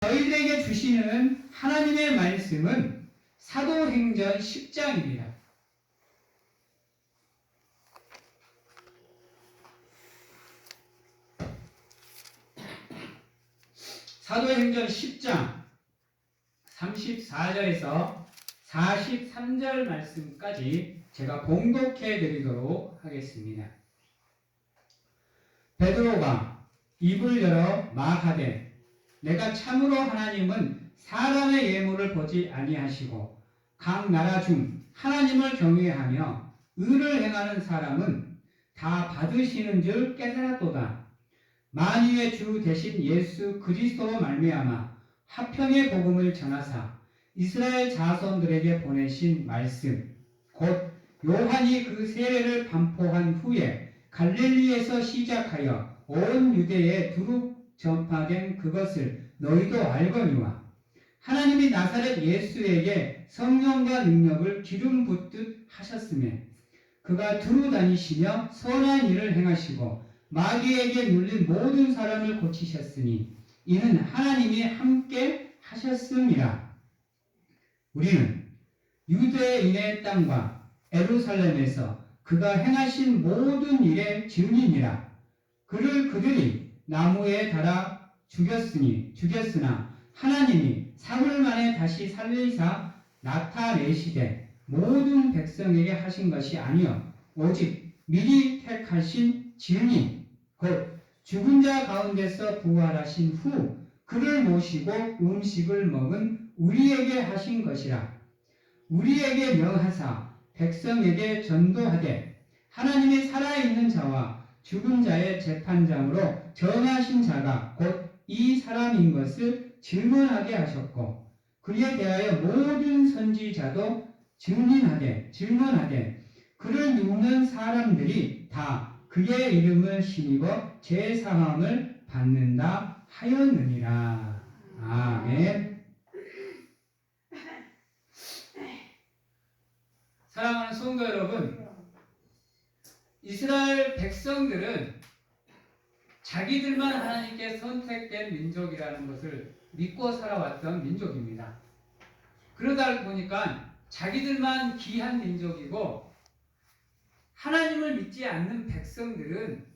저희들에게 주시는 하나님의 말씀은 사도행전 10장입니다. 사도행전 10장 34절에서 43절 말씀까지 제가 봉독해 드리도록 하겠습니다. 베드로가 입을 열어 말하되 내가 참으로 하나님은 사람의 예물을 보지 아니하시고 각 나라 중 하나님을 경외하며 의를 행하는 사람은 다 받으시는 줄 깨달았도다. 만유의 주 대신 예수 그리스도로 말미암아 화평의 복음을 전하사 이스라엘 자손들에게 보내신 말씀 곧 요한이 그 세례를 반포한 후에 갈릴리에서 시작하여 온 유대에 두루 전파된 그것을 너희도 알거니와 하나님이 나사렛 예수에게 성령과 능력을 기름 붓듯 하셨으며 그가 두루 다니시며 선한 일을 행하시고 마귀에게 눌린 모든 사람을 고치셨으니 이는 하나님이 함께 하셨음이라. 우리는 유대인의 땅과 예루살렘에서 그가 행하신 모든 일의 증인이라. 그를 그들이 나무에 달아 죽였으나 하나님이 사흘 만에 다시 살리사 나타내시되 모든 백성에게 하신 것이 아니요 오직 미리 택하신 증인 곧 죽은 자 가운데서 부활하신 후 그를 모시고 음식을 먹은 우리에게 하신 것이라. 우리에게 명하사 백성에게 전도하되 하나님의 살아있는 자와 죽은 자의 재판장으로 정하신 자가 곧 이 사람인 것을 증언하게 하셨고 그에 대하여 모든 선지자도 증언하되 그를 믿는 사람들이 다 그의 이름을 힘입어 제사함을 받는다 하였느니라. 아멘. 사랑하는 성도 여러분, 이스라엘 백성들은 자기들만 하나님께 선택된 민족이라는 것을 믿고 살아왔던 민족입니다. 그러다 보니까 자기들만 귀한 민족이고 하나님을 믿지 않는 백성들은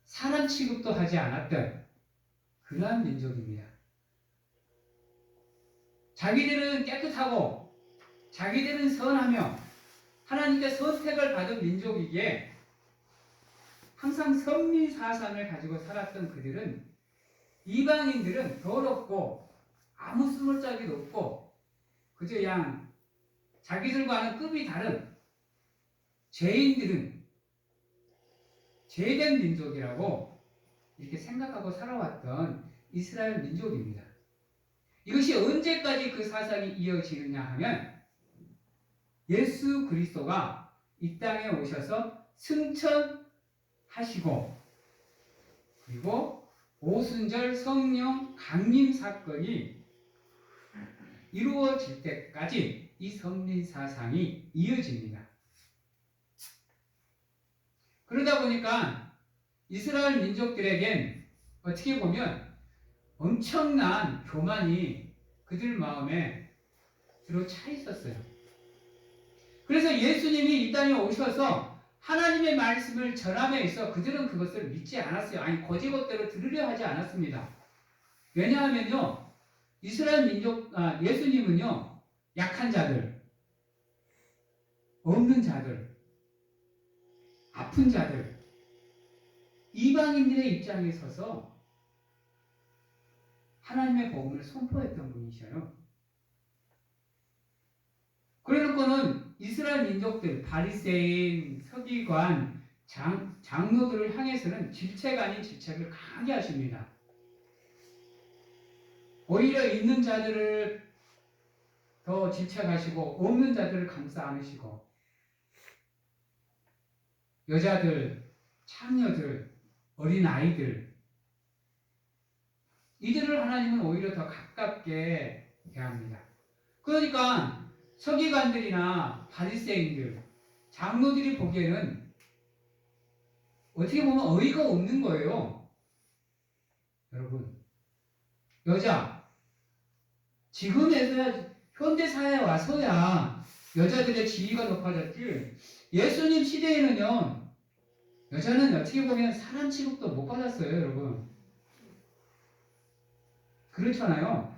사람 취급도 하지 않았던 그러한 민족입니다. 자기들은 깨끗하고 자기들은 선하며 하나님께 선택을 받은 민족이기에 항상 선민 사상을 가지고 살았던 그들은 이방인들은 더럽고 아무 스물짝이도 없고 그저 그냥 자기들과는 급이 다른 죄인들은 죄된 민족이라고 이렇게 생각하고 살아왔던 이스라엘 민족입니다. 이것이 언제까지 그 사상이 이어지느냐 하면 예수 그리스도가 이 땅에 오셔서 승천하시고 그리고 오순절 성령 강림 사건이 이루어질 때까지 이 선민 사상이 이어집니다. 그러다 보니까 이스라엘 민족들에겐 어떻게 보면 엄청난 교만이 그들 마음에 들어차 있었어요. 그래서 예수님이 이 땅에 오셔서 하나님의 말씀을 전함에 있어 그들은 그것을 믿지 않았어요. 아니 거지것대로 들으려 하지 않았습니다. 왜냐하면요, 이스라엘 민족 예수님은요 약한 자들, 없는 자들, 아픈 자들, 이방인들의 입장에 서서 하나님의 복음을 선포했던 분이셔요. 그래놓고는 이스라엘 민족들, 바리새인, 서기관, 장로들을 향해서는 질책 아닌 질책을 강하게 하십니다. 오히려 있는 자들을 더 질책하시고 없는 자들을 감싸 안으시고 여자들, 창녀들, 어린아이들 이들을 하나님은 오히려 더 가깝게 대합니다. 그러니까 서기관들이나 바리새인들, 장로들이 보기에는 어떻게 보면 어이가 없는 거예요. 여러분, 여자. 지금에서야 현대 사회에 와서야 여자들의 지위가 높아졌지. 예수님 시대에는요, 여자는 어떻게 보면 사람 취급도 못 받았어요, 여러분. 그렇잖아요.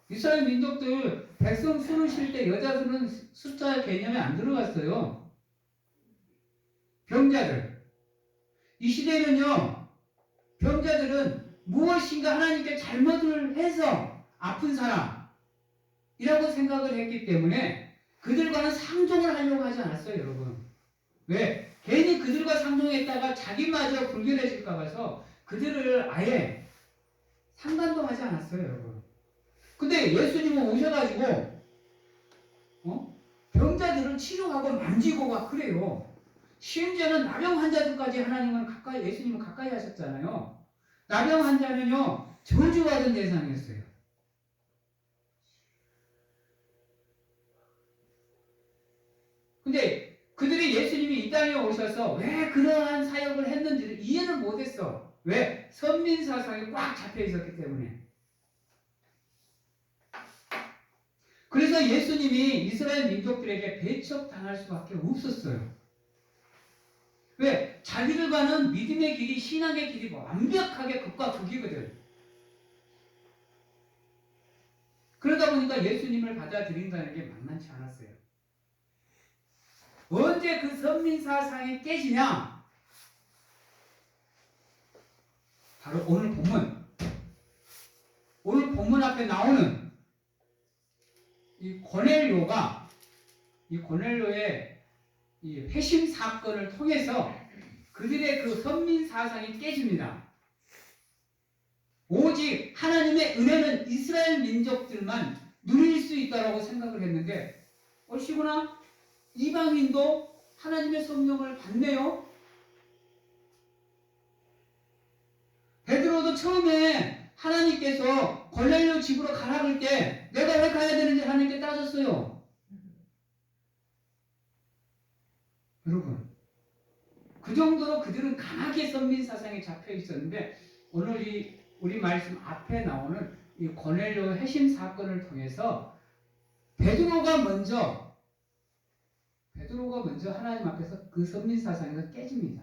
이스라엘 민족들 백성 수를 쉴 때 여자 수는 숫자 개념에 안 들어갔어요. 병자들. 이 시대는요, 병자들은 무엇인가 하나님께 잘못을 해서 아픈 사람이라고 생각을 했기 때문에 그들과는 상종을 하려고 하지 않았어요, 여러분. 왜? 괜히 그들과 상종했다가 자기마저 불결해질까 봐서 그들을 아예 상관도 하지 않았어요, 여러분. 근데 예수님은 오셔가지고 병자들을 치료하고 만지고 막 그래요. 심지어는 나병 환자들까지 하나님은 가까이, 예수님은 가까이 하셨잖아요. 나병 환자는요, 저주받은 대상이었어요. 근데 그들이 예수님이 이 땅에 오셔서 왜 그러한 사역을 했는지를 이해를 못했어. 왜? 선민사상에 꽉 잡혀 있었기 때문에. 그래서 예수님이 이스라엘 민족들에게 배척당할 수밖에 없었어요. 왜? 자기들과는 믿음의 길이, 신앙의 길이 완벽하게 극과 극이거든. 그러다 보니까 예수님을 받아들인다는 게 만만치 않았어요. 언제 그 선민사상이 깨지냐? 바로 오늘 본문 앞에 나오는 이 고넬료의 이 회심 사건을 통해서 그들의 그 선민 사상이 깨집니다. 오직 하나님의 은혜는 이스라엘 민족들만 누릴 수 있다라고 생각을 했는데, 시구나 이방인도 하나님의 성령을 받네요. 베드로도 처음에 하나님께서 고넬료 집으로 가라 그럴 때 내가 왜 가야 되는지 하나님께 따졌어요. 여러분, 그 정도로 그들은 강하게 선민 사상에 잡혀 있었는데, 오늘 우리 말씀 앞에 나오는 이 고넬료 회심 사건을 통해서 베드로가 먼저 하나님 앞에서 그 선민 사상에서 깨집니다.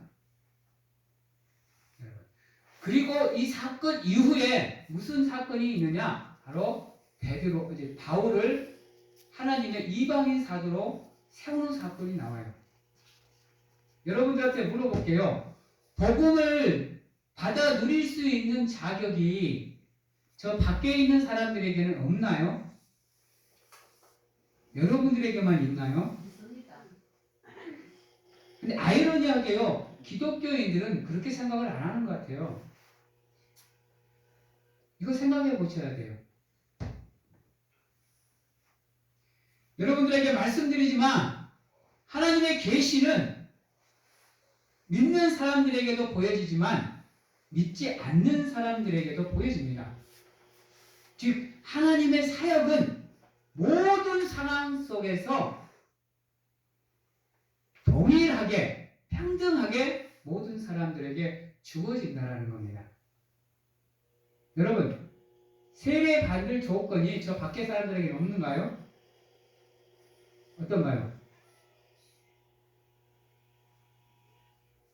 그리고 이 사건 이후에 무슨 사건이 있느냐? 바로 바울을 하나님의 이방인 사도로 세우는 사건이 나와요. 여러분들한테 물어볼게요. 복음을 받아 누릴 수 있는 자격이 저 밖에 있는 사람들에게는 없나요? 여러분들에게만 있나요? 근데 아이러니하게요, 기독교인들은 그렇게 생각을 안 하는 것 같아요. 이거 생각해 보셔야 돼요. 여러분들에게 말씀드리지만 하나님의 계시는 믿는 사람들에게도 보여지지만 믿지 않는 사람들에게도 보여집니다. 즉 하나님의 사역은 모든 상황 속에서 동일하게 평등하게 모든 사람들에게 주어진다는 겁니다. 여러분, 세례 받을 조건이 저 밖에 사람들에게 없는가요? 어떤가요?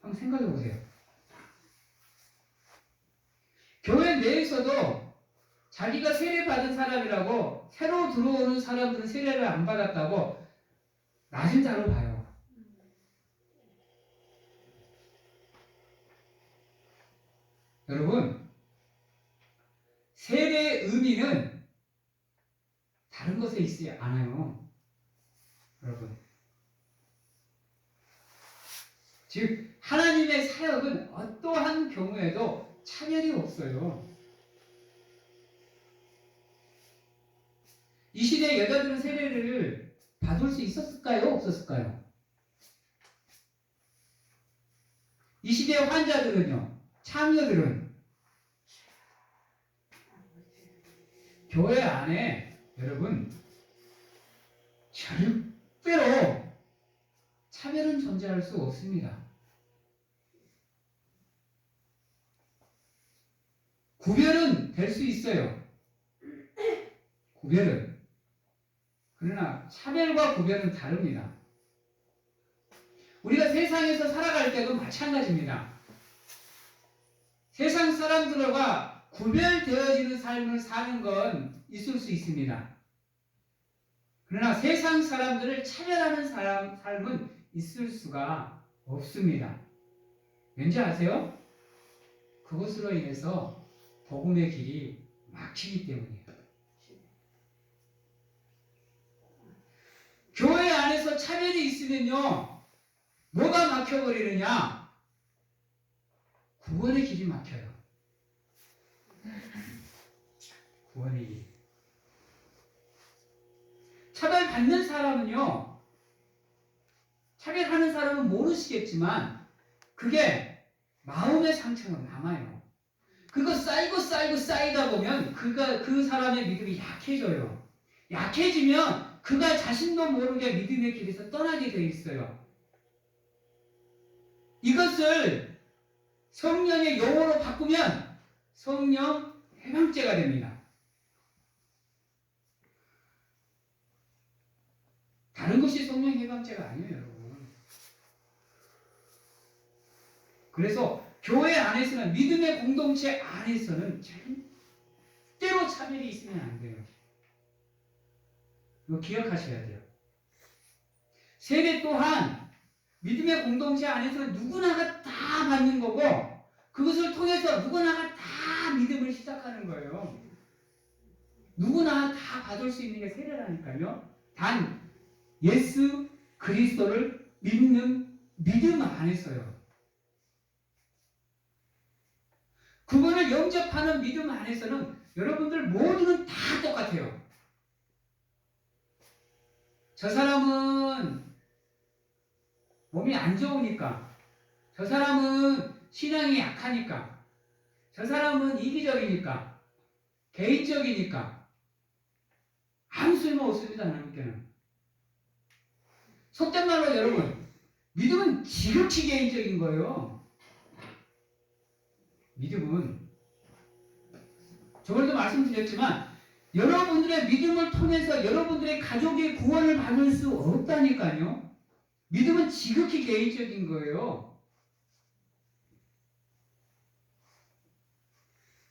한번 생각해 보세요. 교회 내에서도 자기가 세례 받은 사람이라고 새로 들어오는 사람들은 세례를 안 받았다고 낮은 자로 봐요. 여러분, 세례의 의미는 다른 것에 있지 않아요. 여러분, 즉 하나님의 사역은 어떠한 경우에도 차별이 없어요. 이 시대에 여자들은 세례를 받을 수 있었을까요? 없었을까요? 이 시대의 환자들은요, 참여들은 교회 안에 여러분 절대로 차별은 존재할 수 없습니다. 구별은 될 수 있어요. 구별은. 그러나 차별과 구별은 다릅니다. 우리가 세상에서 살아갈 때도 마찬가지입니다. 세상 사람들과 구별되어지는 삶을 사는 건 있을 수 있습니다. 그러나 세상 사람들을 차별하는 삶은 있을 수가 없습니다. 왠지 아세요? 그것으로 인해서 복음의 길이 막히기 때문이에요. 교회 안에서 차별이 있으면요, 뭐가 막혀버리느냐? 구원의 길이 막혀요. 구원의 길. 차별받는 사람은요, 차별하는 사람은 모르시겠지만 그게 마음의 상처가 남아요. 그거 쌓이다 보면 그 사람의 믿음이 약해져요. 약해지면 그가 자신도 모르게 믿음의 길에서 떠나게 돼 있어요. 이것을 성령의 용어로 바꾸면 성령 해방죄가 됩니다. 다른 것이 성령 해방죄가 아니에요, 여러분. 그래서 교회 안에서는, 믿음의 공동체 안에서는 절대로 차별이 있으면 안 돼요. 이거 기억하셔야 돼요. 세례 또한 믿음의 공동체 안에서는 누구나가 다 받는 거고, 그것을 통해서 누구나가 다 믿음을 시작하는 거예요. 누구나 다 받을 수 있는 게 세례라니까요. 단 예수 그리스도를 믿는 믿음 안에서요. 그분을 영접하는 믿음 안에서는 여러분들 모두는 다 똑같아요. 저 사람은 몸이 안 좋으니까, 저 사람은 신앙이 약하니까, 저 사람은 이기적이니까, 개인적이니까 아무 쓸모 없습니다. 하나님께는. 속된 말로 여러분, 믿음은 지극히 개인적인 거예요. 믿음은, 저번에도 말씀드렸지만 여러분들의 믿음을 통해서 여러분들의 가족의 구원을 받을 수 없다니까요. 믿음은 지극히 개인적인 거예요.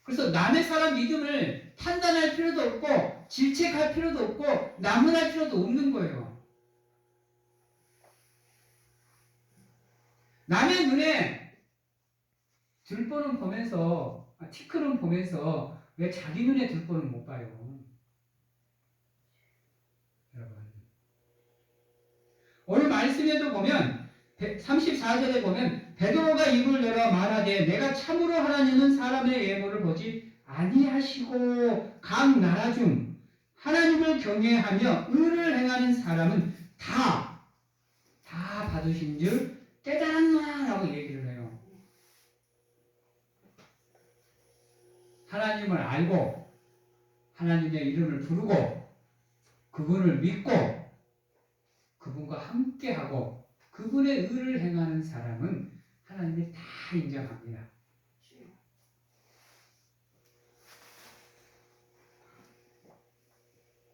그래서 남의 사람 믿음을 판단할 필요도 없고 질책할 필요도 없고 나무랄 필요도 없는 거예요. 남의 눈에 들보는 보면서, 티끌은 보면서 왜 자기 눈에 들보는 못 봐요? 여러분, 오늘 말씀에도 보면 34절에 보면 베드로가 입을 열어 말하되 내가 참으로 하나님은 사람의 예물을 보지 아니하시고 각 나라 중 하나님을 경외하며 의를 행하는 사람은 다 받으신 줄 깨달았나라고 얘기를 해요. 하나님을 알고 하나님의 이름을 부르고 그분을 믿고 그분과 함께하고 그분의 의를 행하는 사람은 하나님이 다 인정합니다.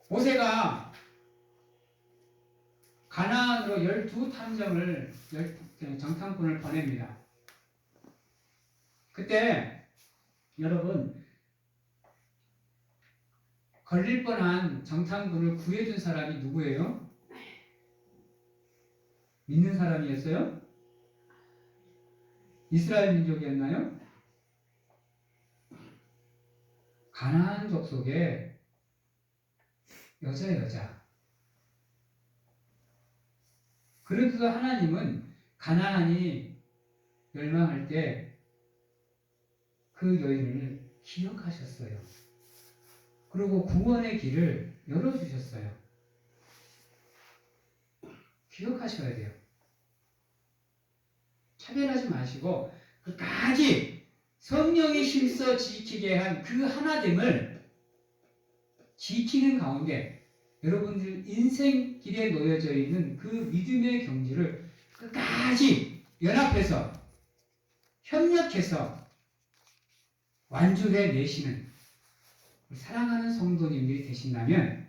모세가 가나안으로 12탐정을 정탐꾼을 보냅니다. 그때 여러분, 걸릴 뻔한 정탐꾼을 구해준 사람이 누구예요? 믿는 사람이었어요? 이스라엘 민족이었나요? 가나안 족속의 여자. 그래도 하나님은 가나안이 멸망할 때 그 여인을 기억하셨어요. 그리고 구원의 길을 열어주셨어요. 기억하셔야 돼요. 차별하지 마시고 끝까지 성령이 힘써 지키게 한 그 하나됨을 지키는 가운데 여러분들 인생 길에 놓여져 있는 그 믿음의 경지를 끝까지 연합해서 협력해서 완주해 내시는 사랑하는 성도님들이 되신다면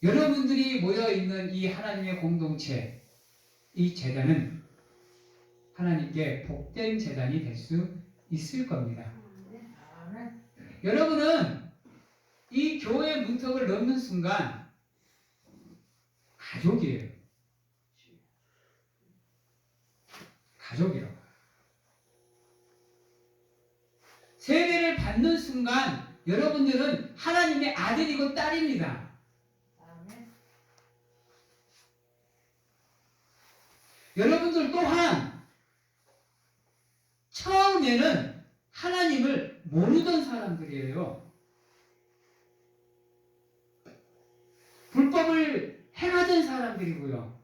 여러분들이 모여있는 이 하나님의 공동체, 이 제단은 하나님께 복된 제단이 될 수 있을 겁니다. 여러분은 이 교회 문턱을 넘는 순간 가족이에요. 가족이라고. 세례를 받는 순간 여러분들은 하나님의 아들이고 딸입니다. 여러분들 또한 처음에는 하나님을 모르던 사람들이에요. 불법을 행하던 사람들이고요.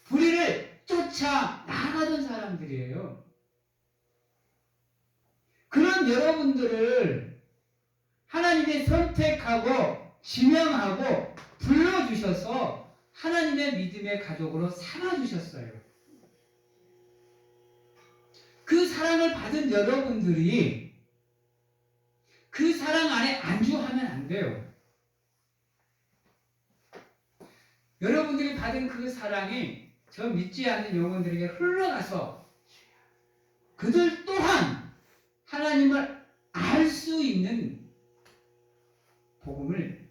불의를 쫓아 나가던 사람들이에요. 그런 여러분들을 하나님이 선택하고 지명하고 불러주셔서 하나님의 믿음의 가족으로 삼아주셨어요. 그 사랑을 받은 여러분들이 그 사랑 안에 안주하면 안 돼요. 여러분들이 받은 그 사랑이 저 믿지 않는 영혼들에게 흘러가서 그들 또한 하나님을 알 수 있는 복음을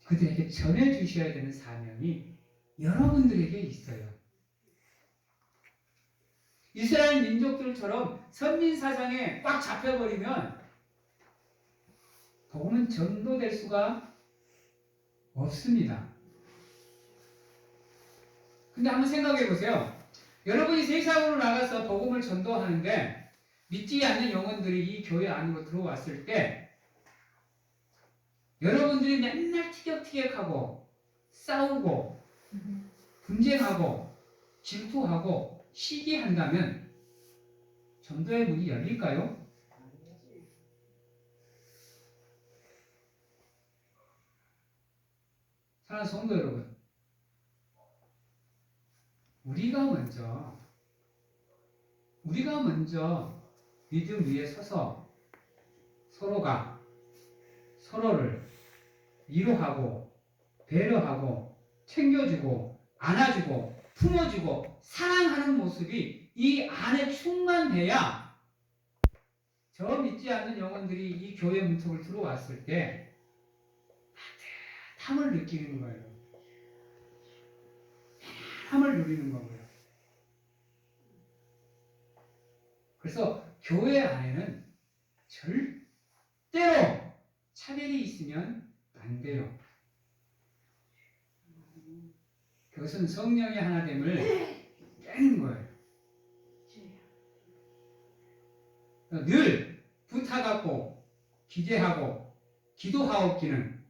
그들에게 전해주셔야 되는 사명이 여러분들에게 있어요. 이스라엘 민족들처럼 선민사상에 꽉 잡혀버리면 복음은 전도될 수가 없습니다. 근데 한번 생각해 보세요. 여러분이 세상으로 나가서 복음을 전도하는데 믿지 않는 영혼들이 이 교회 안으로 들어왔을 때 여러분들이 맨날 티격태격하고 싸우고 분쟁하고 질투하고 시기한다면 전도의 문이 열릴까요? 사랑하는 성도 여러분, 우리가 먼저 믿음 위에 서서 서로가 서로를 위로하고 배려하고 챙겨주고 안아주고 품어주고 사랑하는 모습이 이 안에 충만돼야 저 믿지 않는 영혼들이 이 교회 문턱을 들어왔을 때 따뜻함을 느끼는 거예요. 편함을 누리는 거고요. 그래서 교회 안에는 절대로 차별이 있으면 안 돼요. 그것은 성령의 하나됨을 깨는 거예요. 늘 부탁하고 기대하고 기도하옵기는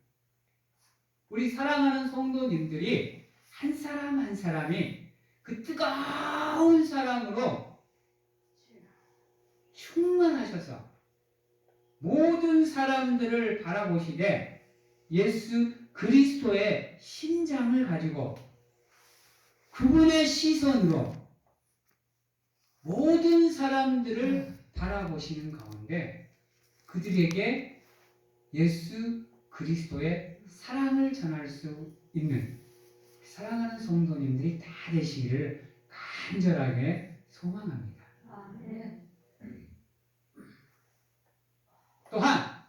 우리 사랑하는 성도님들이 한 사람 한 사람이 그 뜨거운 사랑으로 충만하셔서 모든 사람들을 바라보시되 예수 그리스도의 심장을 가지고 그분의 시선으로 모든 사람들을 바라보시는 가운데 그들에게 예수 그리스도의 사랑을 전할 수 있는 사랑하는 성도님들이 다 되시기를 간절하게 소망합니다. 또한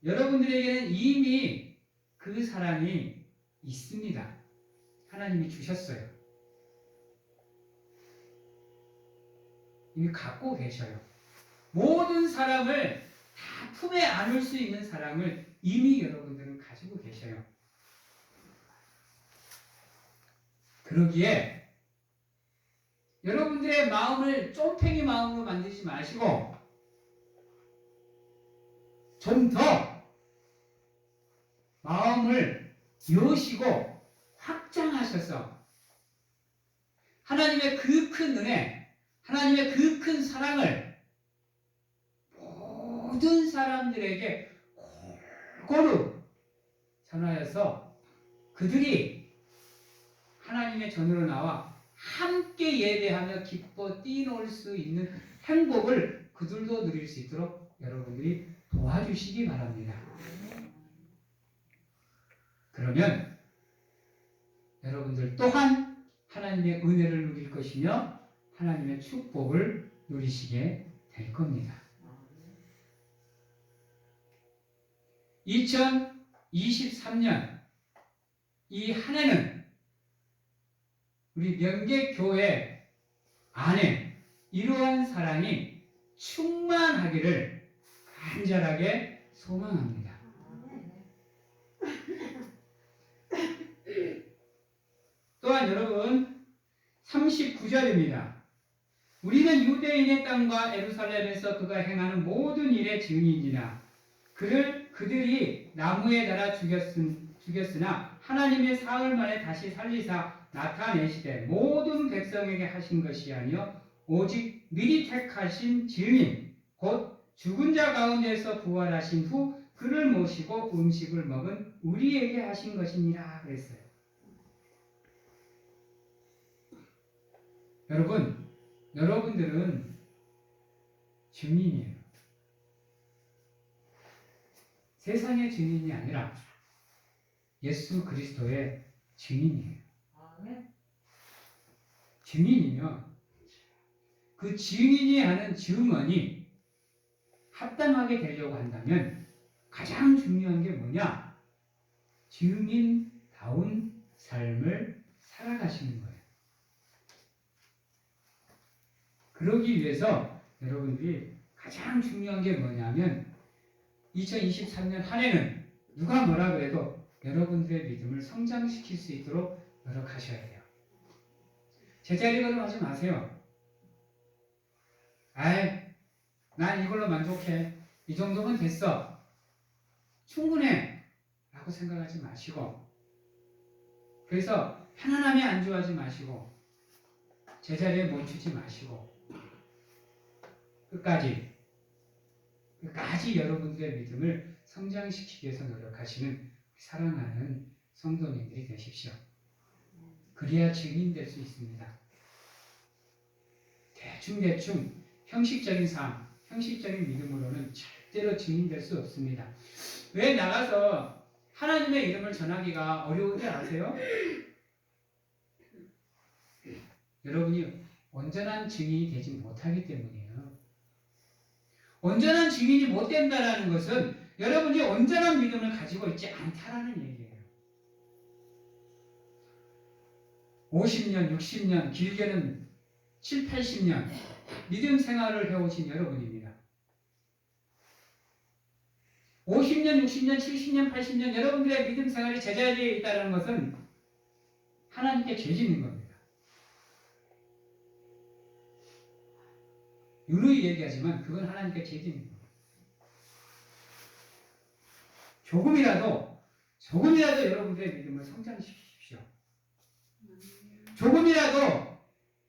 여러분들에게는 이미 그 사랑이 있습니다. 하나님이 주셨어요. 이미 갖고 계셔요. 모든 사람을 다 품에 안을 수 있는 사랑을 이미 여러분들은 가지고 계셔요. 그러기에 여러분들의 마음을 쫌팽이 마음으로 만들지 마시고 좀 더 마음을 여시고 확장하셔서 하나님의 그 큰 은혜, 하나님의 그 큰 사랑을 모든 사람들에게 골고루 전하여서 그들이 하나님의 전으로 나와 함께 예배하며 기뻐 뛰놀 수 있는 행복을 그들도 누릴 수 있도록 여러분들이 도와주시기 바랍니다. 그러면 여러분들 또한 하나님의 은혜를 누릴 것이며 하나님의 축복을 누리시게 될 겁니다. 2023년 이 한 해는 우리 명계교회 안에 이러한 사랑이 충만하기를 간절하게 소망합니다. 또한 여러분 39절입니다. 우리는 유대인의 땅과 예루살렘에서 그가 행하는 모든 일의 증인이라. 그들이 나무에 달아 죽였으나 하나님의 사흘 만에 다시 살리사 나타내시되 모든 백성에게 하신 것이 아니요 오직 미리 택하신 증인 곧 죽은 자 가운데서 부활하신 후 그를 모시고 음식을 먹은 우리에게 하신 것이니라 그랬어요. 여러분들은 증인이에요. 세상의 증인이 아니라 예수 그리스도의 증인이에요. 증인이면 그 증인이 하는 증언이 합당하게 되려고 한다면 가장 중요한 게 뭐냐? 증인다운 삶을 살아가시는 거예요. 그러기 위해서 여러분들이 가장 중요한 게 뭐냐면 2023년 한 해는 누가 뭐라 그래도 여러분들의 믿음을 성장시킬 수 있도록 노력하셔야 돼요. 제자리 걸음하지 마세요. 난 이걸로 만족해. 이 정도면 됐어. 충분해. 라고 생각하지 마시고 그래서 편안함에 안주하지 마시고 제자리에 멈추지 마시고 끝까지 여러분들의 믿음을 성장시키기 위해서 노력하시는 사랑하는 성도님들이 되십시오. 그래야 증인될 수 있습니다. 대충 형식적인 삶, 형식적인 믿음으로는 절대로 증인될 수 없습니다. 왜 나가서 하나님의 이름을 전하기가 어려운지 아세요? 여러분이 온전한 증인이 되지 못하기 때문이에요. 온전한 증인이 못 된다는 것은 여러분이 온전한 믿음을 가지고 있지 않다라는 얘기예요. 50년, 60년, 길게는 7, 80년 믿음 생활을 해오신 여러분입니다. 50년, 60년, 70년, 80년 여러분들의 믿음 생활이 제자리에 있다는 것은 하나님께 죄 짓는 겁니다. 유누이 얘기하지만 그건 하나님께 죄 짓는 겁니다. 조금이라도 여러분들의 믿음을 성장시키십시오.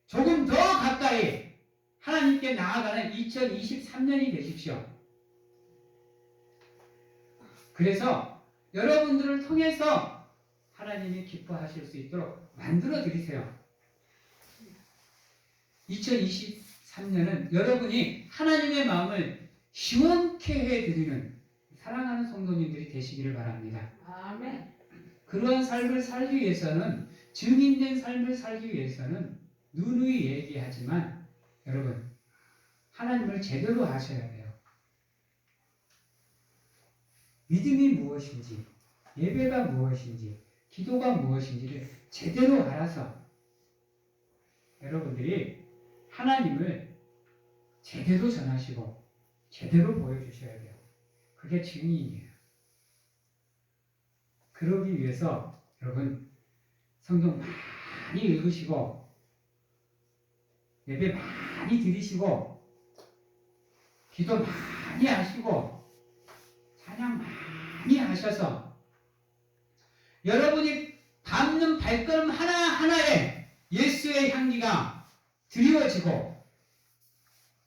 조금 더 가까이 하나님께 나아가는 2023년이 되십시오. 그래서 여러분들을 통해서 하나님이 기뻐하실 수 있도록 만들어 드리세요. 2023년은 여러분이 하나님의 마음을 시원케 해드리는 사랑하는 성도님들이 되시기를 바랍니다. 아멘. 그러한 삶을 살기 위해서는 증인된 삶을 살기 위해서는 누누이 얘기하지만 여러분 하나님을 제대로 아셔야 돼요. 믿음이 무엇인지 예배가 무엇인지 기도가 무엇인지를 제대로 알아서 여러분들이 하나님을 제대로 전하시고 제대로 보여주셔야 돼요. 그게 증인이에요. 그러기 위해서 여러분 성경 많이 읽으시고 예배 많이 드리시고 기도 많이 하시고 찬양 많이 하셔서 여러분이 밟는 발걸음 하나하나에 예수의 향기가 드리워지고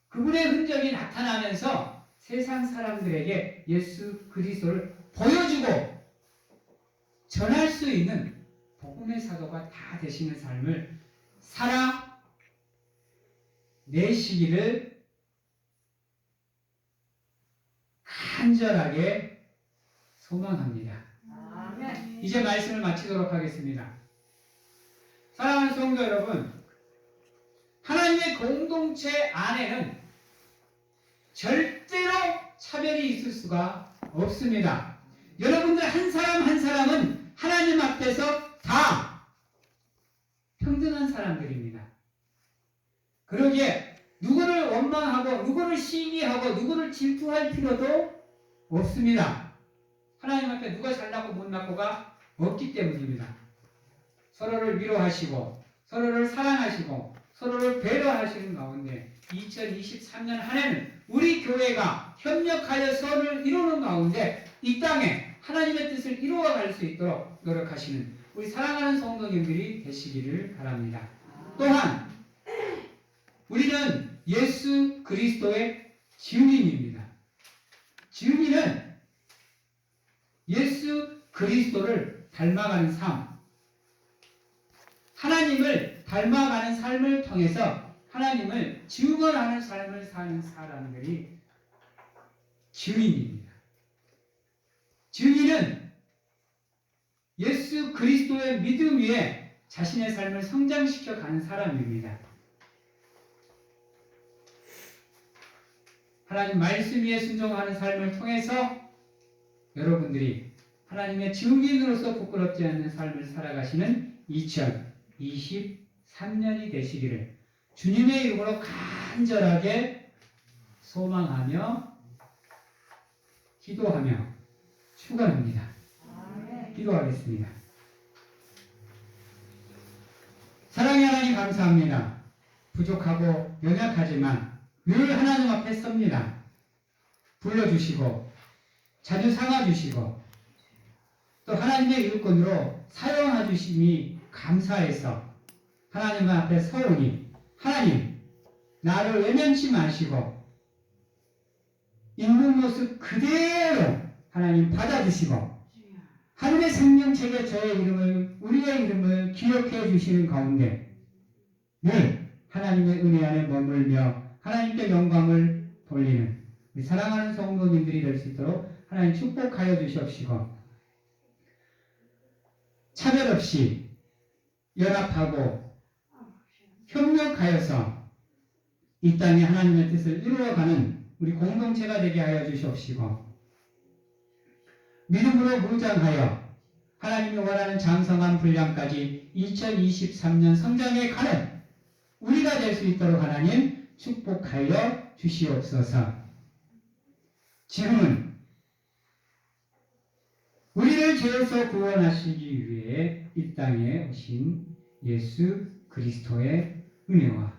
그분의 흔적이 나타나면서 세상 사람들에게 예수 그리스도를 보여주고 전할 수 있는 복음의 사도가 다 되시는 삶을 살아내시기를 간절하게 소망합니다. 아멘. 이제 말씀을 마치도록 하겠습니다. 사랑하는 성도 여러분, 하나님의 공동체 안에는 절대로 차별이 있을 수가 없습니다. 여러분들 한 사람 한 사람은 하나님 앞에서 다 평등한 사람들입니다. 그러기에 누구를 원망하고 누구를 시기하고 누구를 질투할 필요도 없습니다. 하나님 앞에 누가 잘나고 못나고가 없기 때문입니다. 서로를 위로하시고 서로를 사랑하시고 서로를 배려하시는 가운데 2023년 한 해는 우리 교회가 협력하여 선을 이루는 가운데 이 땅에 하나님의 뜻을 이루어갈 수 있도록 노력하시는 우리 사랑하는 성도님들이 되시기를 바랍니다. 또한 우리는 예수 그리스도의 증인입니다. 증인은 예수 그리스도를 닮아가는 삶, 하나님을 닮아가는 삶을 통해서 하나님을 증언하는 삶을 사는 사람들이 증인입니다. 증인은 예수 그리스도의 믿음 위에 자신의 삶을 성장시켜 가는 사람입니다. 하나님 말씀 위에 순종하는 삶을 통해서 여러분들이 하나님의 증인으로서 부끄럽지 않는 삶을 살아가시는 2023년이 되시기를 주님의 이름으로 간절하게 소망하며 기도하며 축원합니다. 기도하겠습니다. 사랑의 하나님 감사합니다. 부족하고 연약하지만 늘 하나님 앞에 섭니다. 불러주시고 자주 삼아주시고 또 하나님의 일꾼으로 사용하주심이 감사해서 하나님 앞에 서오니 하나님 나를 외면치 마시고 있는 모습 그대로 하나님 받아주시고 하늘의 생명책에 저의 이름을 우리의 이름을 기억해 주시는 가운데 늘 하나님의 은혜 안에 머물며 하나님께 영광을 돌리는 우리 사랑하는 성도님들이 될 수 있도록 하나님 축복하여 주시옵시고 차별 없이 연합하고 협력하여서 이 땅에 하나님의 뜻을 이루어가는 우리 공동체가 되게 하여 주시옵시고 믿음으로 무장하여 하나님이 원하는 장성한 분량까지 2023년 성장해 가는 우리가 될 수 있도록 하나님 축복하여 주시옵소서. 지금은 우리를 죄에서 구원하시기 위해 이 땅에 오신 예수 그리스도의 은혜와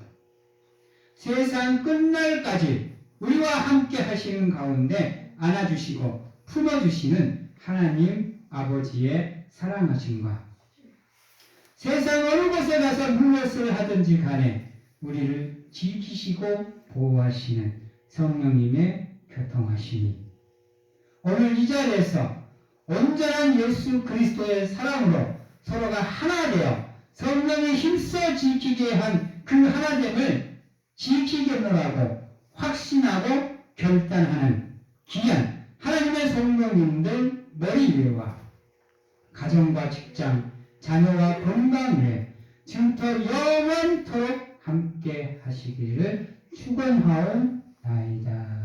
세상 끝날까지 우리와 함께 하시는 가운데 안아주시고 품어주시는 하나님 아버지의 사랑하심과 세상 어느 곳에 가서 무엇을 하든지 간에 우리를 지키시고 보호하시는 성령님의 교통하심이 오늘 이 자리에서 온전한 예수 그리스도의 사랑으로 서로가 하나 되어 성령이 힘써 지키게 한 그 하나됨을 지키겠노라고 확신하고 결단하는 귀한 하나님의 성도님들 머리 위와 가정과 직장, 자녀와 건강 위에 지금부터 영원토록 함께 하시기를 축원하옵나이다.